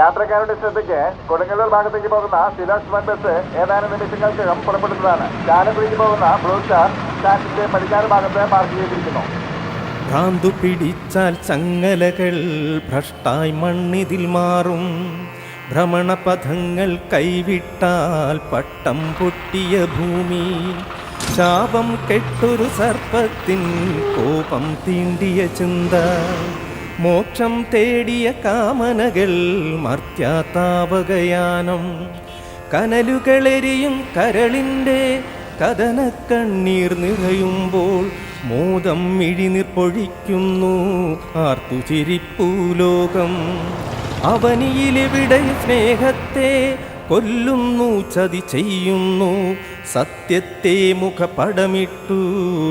യാത്രക്കാരുടെ ശ്രദ്ധയ്ക്ക് കൊടുങ്ങല്ലൂർ ഭാഗത്തേക്ക് പോകുന്ന സിലോക്സ് വൺ ബസ് ഏതാനും നിമിഷങ്ങൾക്കകം പുറപ്പെടുന്നതാണ്. ചാലക്കുടിക്ക് പോകുന്ന ബ്ലൂ സ്റ്റാർ സ്റ്റാൻഡിന്റെ പടിഞ്ഞാറ് ഭാഗത്ത് പാർക്ക് ചെയ്തിരിക്കുന്നു. ഭ്രാന്തു പിടിച്ചാൽ ചങ്ങലകൾ ഭ്രഷ്ടായി മണ്ണിതിൽ മാറും. ഭ്രമണപഥങ്ങൾ കൈവിട്ടാൽ പട്ടം പൊട്ടിയ ഭൂമി. ശാപം കെട്ടൊരു സർപ്പത്തിൻ കോപം തീണ്ടിയ ചിന്ത. മോക്ഷം തേടിയ കാമനകൾ മർത്യാതാവകയാനം. കനലുകളെരിയും കരളിൻ്റെ കഥനക്കണ്ണീർ നിറയുമ്പോൾ മോദം മിഴിനിർ പൊഴിക്കുന്നു ആർത്തുചിരിപ്പൂലോകം. അവനിയിലെവിടെ സ്നേഹത്തെ കൊല്ലുന്നു, ചതി ചെയ്യുന്നു, സത്യത്തെ മുഖപടമിട്ടു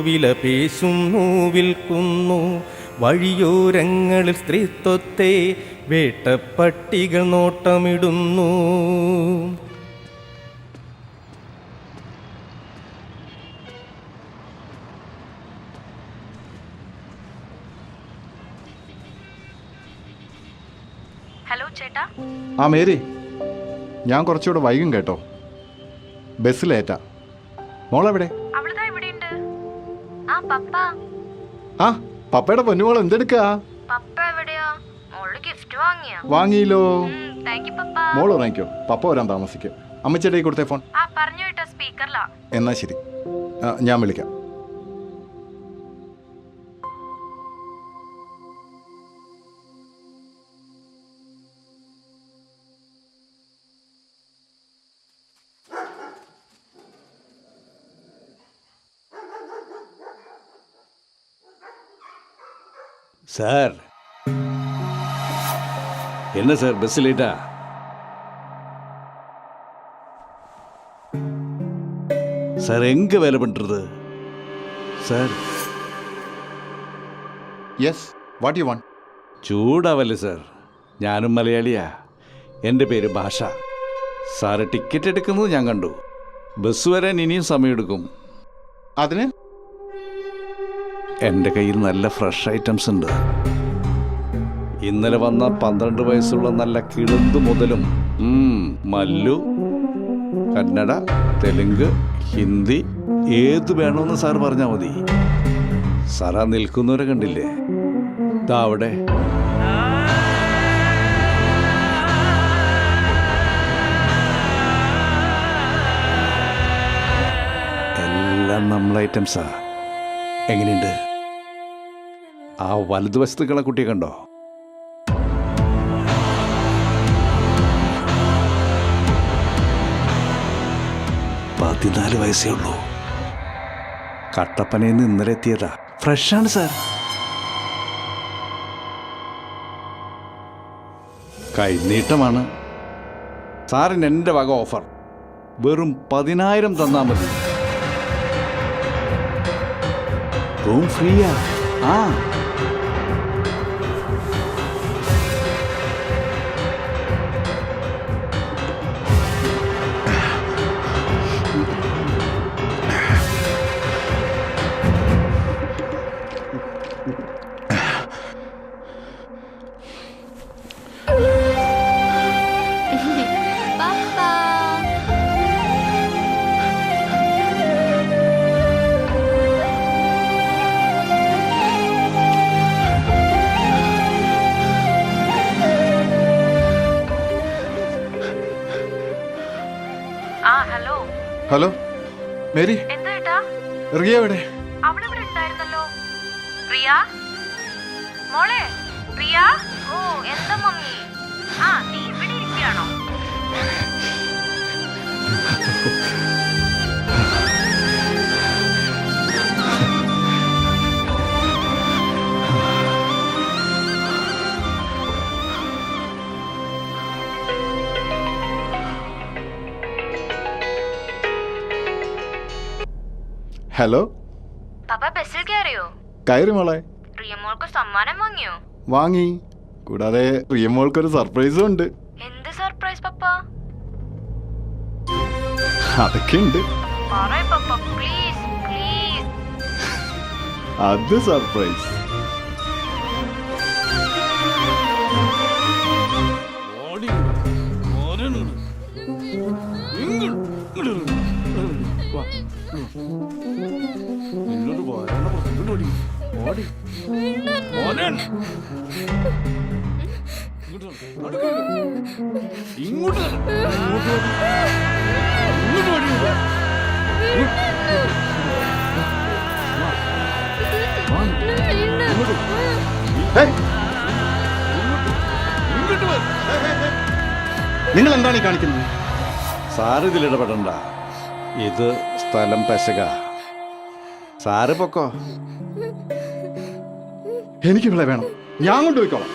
വിലപേശുന്നു, വിൽക്കുന്നു. വഴിയോരങ്ങളിൽ സ്ത്രീത്വത്തെ വേട്ടപ്പട്ടികൾ നോട്ടമിടുന്നു. ഹലോ ചേട്ടാ. ആ മേരി, ഞാൻ കുറച്ചുകൂടെ വൈകും കേട്ടോ. ബസ് ലേറ്റാ. മോളെവിടെ? അവളിതാ ഇവിടെയുണ്ട്. ആ പപ്പ. ആ പപ്പയുടെ പൊന്നുമോൾ എന്തെടുക്കാ? പപ്പ എവിടെയാ? മോള് ഗിഫ്റ്റ് വാങ്ങിയോ? വാങ്ങിയില്ലോ. താങ്ക് യു പപ്പ. മോൾ ഉറങ്ങിക്കോ, പപ്പ വരാൻ താമസിക്കും. അമ്മച്ചേട്ടേ കൊടുത്തേ ഫോൺ. ആ പറഞ്ഞു കേട്ടോ, സ്പീക്കറിലാ. എന്നാ ശരി, ഞാൻ വിളിക്കാം. சார், என்ன சார் பஸ் லேட்டா? சார் எங்க வேலை பண்றது sir? Yes, what you want? ചൂടാവല്ലേ സാർ, ഞാനും മലയാളിയാ. എൻ്റെ പേര് ഭാഷ. സാറ് ടിക്കറ്റ് എടുക്കുന്നത് ഞാൻ കണ്ടു. ബസ് വരാൻ ഇനിയും സമയമെടുക്കും. അതിന് എൻ്റെ കയ്യിൽ നല്ല ഫ്രഷ് ഐറ്റംസ് ഉണ്ട്. ഇന്നലെ വന്ന 12 വയസ്സുള്ള നല്ല കിളുന്ത് മുതലും മല്ലു, കന്നഡ, തെലുങ്ക്, ഹിന്ദി ഏത് വേണമെന്ന് സാർ പറഞ്ഞാൽ മതി. സാറാ നിൽക്കുന്നവരെ കണ്ടില്ലേ? ദാ അവിടെ. എല്ലാം നമ്മളെ ഐറ്റംസാ. എങ്ങനെയുണ്ട്? ആ വലതുവശത്തുള്ള കുട്ടിയെ കണ്ടോ? പതിനാല് വയസ്സേ ഉള്ളൂ. കട്ടപ്പനയിൽ നിന്ന് ഇന്നലെ എത്തിയതാ. ഫ്രഷാണ് സാർ. കൈനീട്ടമാണ്. സാറിന് എൻ്റെ വക ഓഫർ. വെറും 10,000 തന്നാൽ മതി. റൂം ഫ്രീയാ. ആ ഹലോ മേരി, എന്താ ഏട്ടാ? റിയ എവിടെ? അവളിവിടെ ഉണ്ടായിരുന്നല്ലോ. റിയ മോളെ, റിയ. ഓ എന്താ മമ്മി? ആ നീ ഇവിടെ ഇരിക്കുകയാണോ? ഹലോ. പപ്പ ബസ്സിൽ കയറിയോ? കയറി മോളെ. റിയമോൾക്ക് സമ്മാനം വാങ്ങിയോ? വാങ്ങി. കൂടാതെ റിയമോൾക്കൊരു സർപ്രൈസും ഉണ്ട്. എന്ത് സർപ്രൈസ് പപ്പ? അതൊക്കെ ഉണ്ട്. പറയ് പപ്പ, പ്ലീസ് പ്ലീസ്. അത് സർപ്രൈസ്. ഓടി നിന്നോട് പോരാണ് പറഞ്ഞിട്ട് ഓടി ഓടി മോനെ ഇങ്ങോട്ട് നിങ്ങൾ എന്താണ് ഈ കാണിക്കുന്നത്? സാറ് ഇതിൽ ഇടപെടണ്ട. ഇത് സ്ഥലം പെശക. സാറ് പൊക്കോ. എനിക്ക് ഇവിടെ വേണം, ഞാൻ കൊണ്ടുപോയിക്കോളാം.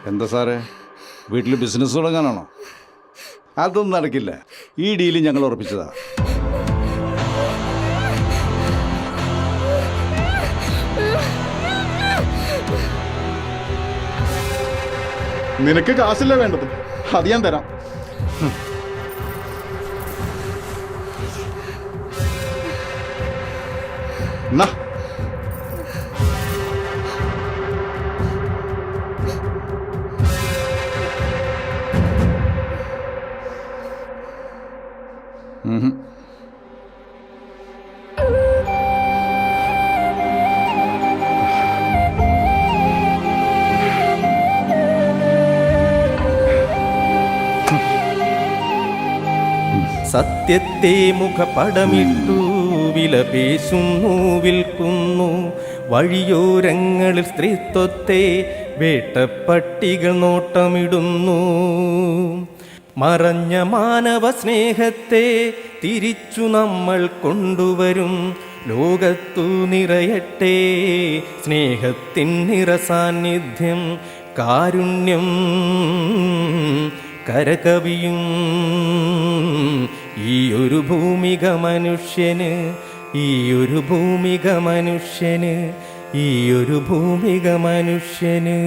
എന്താ സാറേ, വീട്ടിൽ ബിസിനസ് തുടങ്ങാനാണോ? അതൊന്നും നടക്കില്ല. ഈ ഡീല് ഞങ്ങൾ ഉറപ്പിച്ചതാ. നിനക്ക് കാശല്ലേ വേണ്ടത്, അത് ഞാൻ തരാം. എന്നാ സത്യത്തെ മുഖപടമിട്ടു വിലപേശുന്നു വിൽക്കുന്നു. വഴിയോരങ്ങളിൽ സ്ത്രീത്വത്തെ വേട്ടപ്പട്ടികൾ നോട്ടമിടുന്നു. മറഞ്ഞ മാനവ സ്നേഹത്തെ തിരിച്ചു നമ്മൾ കൊണ്ടുവരും. ലോകത്തു നിറയട്ടെ സ്നേഹത്തിൻ നിറസാന്നിധ്യം. കാരുണ്യം കരകവിയും ഈ ഒരു ഭൂമിക മനുഷ്യന്, ഈ ഒരു ഭൂമിക മനുഷ്യന്, ഈ ഒരു ഭൂമിക മനുഷ്യന്.